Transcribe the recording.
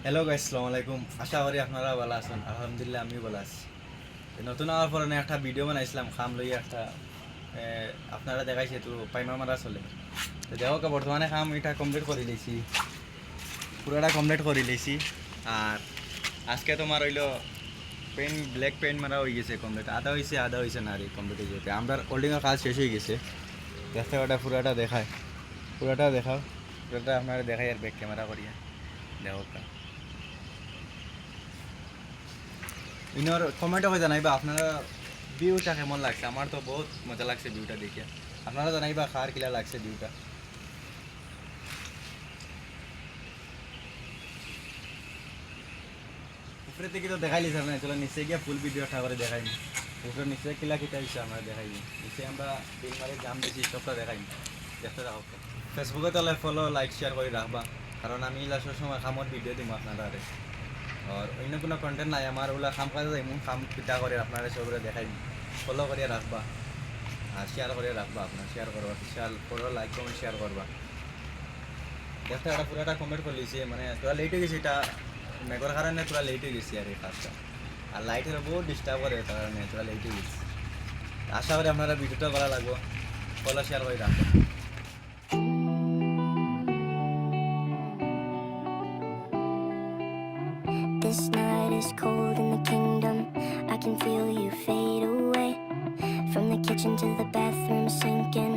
Hello guys, আসসালামু আলাইকুম। আশা করি আপনারা ভালো আছেন। আলহামদুলিল্লাহ আমি ভালো আছি। নতুন হওয়ার পরে একটা ভিডিও বানাইছিলাম খাম লইয়া একটা আপনারা দেখাইছে তো পাইমা মারা চলে। তো দেখো বর্তমানে খাম এটা কমপ্লিট করে লইছি, পুরোটা কমপ্লিট করে লইছি। আর আজকে তোমার হইলো পেন ব্ল্যাক পেন্ট মারা হয়ে গেছে কমপ্লিট, আধা হয়েছে না রে কমপ্লিট হয়ে যেতে আমরা হোল্ডিংয়ের কাজ শেষ হয়ে গেছে। দেখতে ওটা পুরোটা দেখায়, পুরোটা দেখাও, পুরোটা আপনারা দেখাই আর ব্যাক ক্যামেরা করিয়া দেখো। ইনোর কমেন্টও করে জানাইবা আপনারা ভিউটা কেমন লাগছে। আমার তো বহুত মজা লাগছে ভিউটা দেখে। আপনারা জানাইবা খার কিলা লাগছে ভিউটা। উপরে থেকে তো দেখাইলি স্যার না, চলো নিচে গিয়ে ফুল ভিডিওটা করে দেখাইনি। উপরে নিচে কিলা কিটা হচ্ছে আমরা দেখাইনি, নিচে আমরা তিন মারে জাম দিছি সবটা দেখাইনি। দেখতে রাখো, ফেসবুকে তাহলে ফলো লাইক শেয়ার করে রাখবা, কারণ আমি লাস্টের সময় খামর ভিডিও দিব আপনারা। আর অন্য কোনো কন্টেন্ট নাই আমার, ওগুলা খাম কাজে এমন খাম পিঠা করে আপনারা সবরে দেখাই। ফলো করিয়া রাখবা আর শেয়ার করে রাখবা, আপনার শেয়ার করবা, শেয়ার করো, লাইক কমেন্ট শেয়ার করবা। দেখতে একটা পুরোটা কমেন্ট করে লিছি, মানে তোরা লেট হয়ে গেছে, এটা মেঘর কারণে তোরা লেট হয়ে গেছি আর এই কাজটা। আর লাইটের বহুত ডিস্টার্ব করে তার কারণে তোরা লেট হয়ে গেছি। আশা করি আপনারা ভিডিওটা ভালো লাগবো, ফলো শেয়ার করে রাখবো। This night is cold in the kingdom. I can feel you fade away. From the kitchen to the bathroom, sinking